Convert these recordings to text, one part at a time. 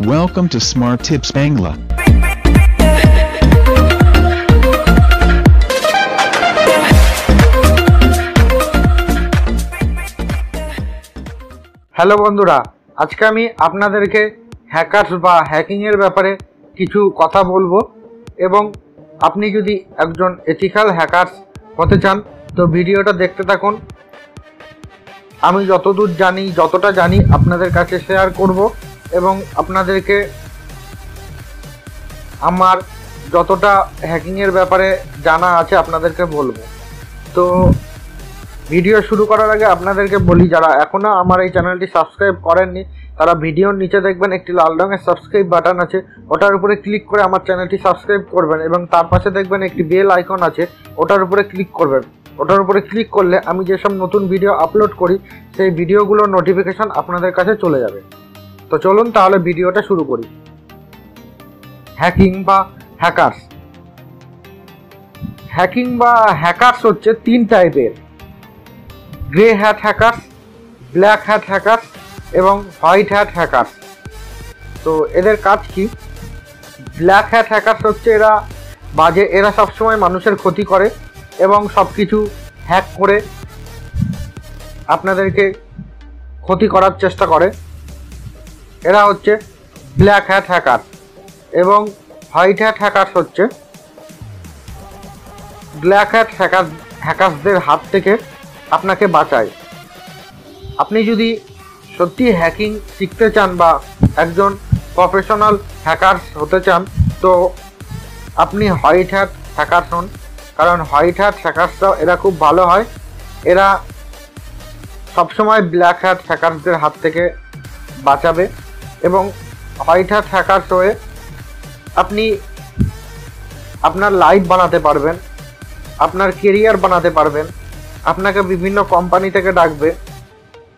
Welcome to Smart Tips Bangla. Hello বন্ধুরা, আজকে আমি আপনাদেরকে হ্যাকারস বা হ্যাকিং এর ব্যাপারে কিছু কথা বলবো এবং আপনি যদি একজন এথিক্যাল হ্যাকারস হতে চান তো ভিডিওটা দেখতে থাকুন। আমি যতটা জানি আপনাদের কাছে শেয়ার করব এবং আপনাদেরকে আমার যতটা হ্যাকিং এর ব্যাপারে জানা আছে আপনাদেরকে বলবো। তো ভিডিও শুরু করার আগে আপনাদেরকে বলি, যারা এখনো আমার এই চ্যানেলটি সাবস্ক্রাইব করেননি তারা ভিডিওর নিচে দেখবেন একটি লাল রঙের সাবস্ক্রাইব বাটন আছে, ওটার উপরে ক্লিক করে আমার চ্যানেলটি সাবস্ক্রাইব করবেন এবং তার পাশে দেখবেন একটি বেল আইকন আছে, ওটার উপরে ক্লিক করবেন। ওটার উপরে ক্লিক করলে আমি যেসব নতুন ভিডিও আপলোড করি সেই ভিডিওগুলোর নোটিফিকেশন আপনাদের কাছে চলে যাবে। তো চলুন তাহলে ভিডিওটা শুরু করি। হ্যাকিং বা হ্যাকারস। হ্যাকিং বা হ্যাকারস হচ্ছে তিন টাইপের: grey hat hackers, black hat hackers এবং হোয়াইট হ্যাট হ্যাকারস। তো এদের কাজ কি? ব্ল্যাক হ্যাট হ্যাকারস হচ্ছে এরা সবসময় মানুষের ক্ষতি করে এবং সব কিছু হ্যাক করে আপনাদেরকে ক্ষতি করার চেষ্টা করে। এরা হচ্ছে ব্ল্যাক হ্যাট হ্যাকার। এবং হোয়াইট হ্যাট হ্যাকারস হচ্ছে ব্ল্যাক হ্যাট হ্যাকারসদের হাত থেকে আপনাকে বাঁচায়। আপনি যদি সত্যি হ্যাকিং শিখতে চান বা একজন প্রফেশনাল হ্যাকারস হতে চান তো আপনি হোয়াইট হ্যাট হ্যাকারস হন, কারণ হোয়াইট হ্যাট হ্যাকারসরাও এরা খুব ভালো হয়। এরা সবসময় ব্ল্যাক হ্যাট হ্যাকারসদের হাত থেকে বাঁচাবে এবং হোয়াইট হ্যাট হ্যাকারস হয়ে আপনি আপনার লাইফ বানাতে পারবেন, আপনার কেরিয়ার বানাতে পারবেন। আপনাকে বিভিন্ন কোম্পানি থেকে ডাকবে,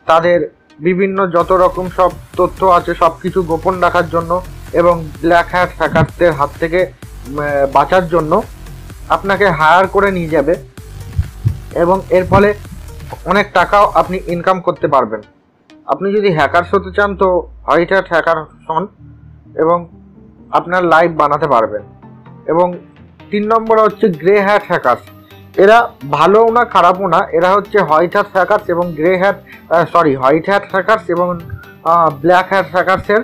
তাদের বিভিন্ন যত রকম সব তথ্য আছে সব কিছু গোপন রাখার জন্য এবং ব্ল্যাক হ্যাট হ্যাকারদের হাত থেকে বাঁচার জন্য আপনাকে হায়ার করে নিয়ে যাবে এবং এর ফলে অনেক টাকাও আপনি ইনকাম করতে পারবেন। আপনি যদি হ্যাকারস হতে চান তো হোয়াইট হ্যাট হ্যাকার হন এবং আপনার লাইফ বানাতে পারবেন। এবং 3 নম্বরে হচ্ছে গ্রে হ্যাট হ্যাকারস। এরা ভালোও না খারাপও না, এরা হচ্ছে হোয়াইট হ্যাট হ্যাকারস এবং হোয়াইট হ্যাট হ্যাকারস এবং ব্ল্যাক হ্যাট হ্যাকারসের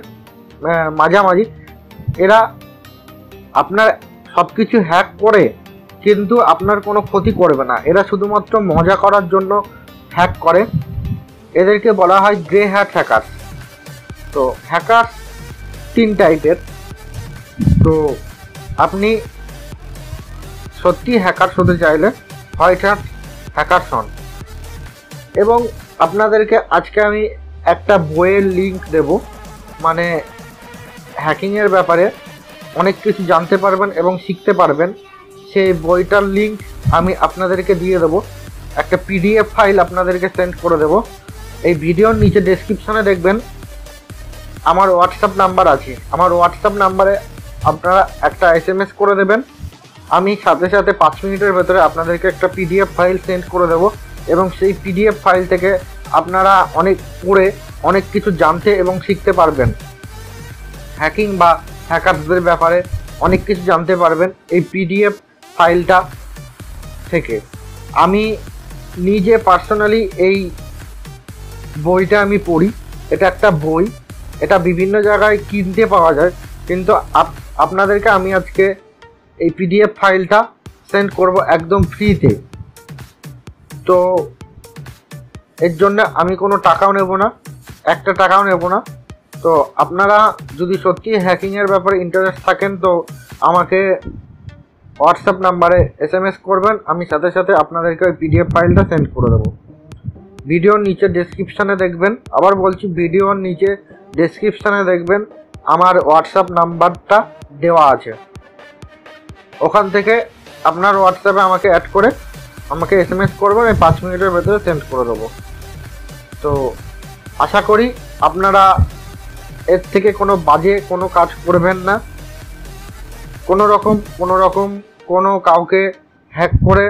মাঝামাঝি। এরা আপনার সব কিছু হ্যাক করে কিন্তু আপনার কোনো ক্ষতি করবে না, এরা শুধুমাত্র মজা করার জন্য হ্যাক করে। এদেরকে বলা হয় গ্রে হ্যাট হ্যাকারস। তো হ্যাকারস 3 টাইপের। তো আপনি সত্যি হ্যাকারস হতে চাইলে হোয়াইট হ্যাট হ্যাকারস হন। এবং আপনাদেরকে আজকে আমি একটা বইয়ের লিঙ্ক দেব, মানে হ্যাকিংয়ের ব্যাপারে অনেক কিছু জানতে পারবেন এবং শিখতে পারবেন। সেই বইটার লিঙ্ক আমি আপনাদেরকে দিয়ে দেবো, একটা পিডিএফ ফাইল আপনাদেরকে সেন্ড করে দেব। এই ভিডিওর নিচে ডেসক্রিপশনে দেখবেন আমার হোয়াটসঅ্যাপ নাম্বার আছে, আমার হোয়াটসঅ্যাপ নাম্বারে আপনারা একটা SMS করে দেবেন, আমি সাথে সাথে 5 মিনিটের ভেতরে আপনাদেরকে একটা পিডিএফ ফাইল সেন্ড করে দেব এবং সেই পিডিএফ ফাইল থেকে আপনারা অনেক কিছু জানতে এবং শিখতে পারবেন। হ্যাকিং বা হ্যাকারসদের ব্যাপারে অনেক কিছু জানতে পারবেন এই পিডিএফ ফাইলটা থেকে। আমি নিজে পার্সোনালি এই বইটা আমি পড়ি। এটা একটা বই, এটা বিভিন্ন জায়গায় কিনতে পাওয়া যায়, কিন্তু আপনাদেরকে আমি আজকে এই পিডিএফ ফাইলটা সেন্ড করব একদম ফ্রিতে। তো এর জন্য আমি কোনো টাকাও নেব না, একটা টাকাও নেব না। তো আপনারা যদি সত্যি হ্যাকিংয়ের ব্যাপারে ইন্টারেস্ট থাকেন তো আমাকে হোয়াটসঅ্যাপ নাম্বারে SMS করবেন, আমি সাথে সাথে আপনাদেরকে ওই পিডিএফ ফাইলটা সেন্ড করে দেবো। ভিডিওর নিচে ডেসক্রিপশানে দেখবেন, আবার বলছি ভিডিওর নিচে ডেসক্রিপশানে দেখবেন আমার হোয়াটসঅ্যাপ নাম্বারটা দেওয়া আছে। ওখান থেকে আপনার হোয়াটসঅ্যাপে আমাকে অ্যাড করে আমাকে SMS করবেন, আমি 5 মিনিটের ভেতরে সেন্ড করে দেবো। তো আশা করি আপনারা এর থেকে কোনো বাজে কোনো কাজ করবেন না, কোনো কাউকে হ্যাক করে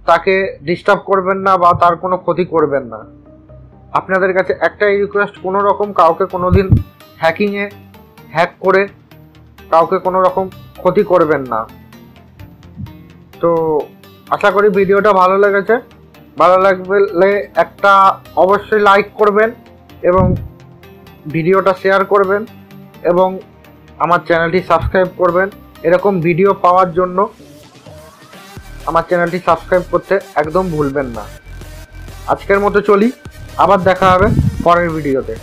তাকে ডিস্টার্ব করবেন না বা তার কোনো ক্ষতি করবেন না। আপনাদের কাছে একটাই রিকোয়েস্ট, কোনো রকম কাউকে কোনোদিন হ্যাক করে কাউকে কোনো রকম ক্ষতি করবেন না। তো আশা করি ভিডিওটা ভালো লেগেছে। ভালো লাগলে একটা অবশ্যই লাইক করবেন এবং ভিডিওটা শেয়ার করবেন এবং আমার চ্যানেলটি সাবস্ক্রাইব করবেন। এরকম ভিডিও পাওয়ার জন্য আমার চ্যানেলটি সাবস্ক্রাইব করতে একদম ভুলবেন না। আজকের মতো চলি, আবার দেখা হবে পরের ভিডিওতে।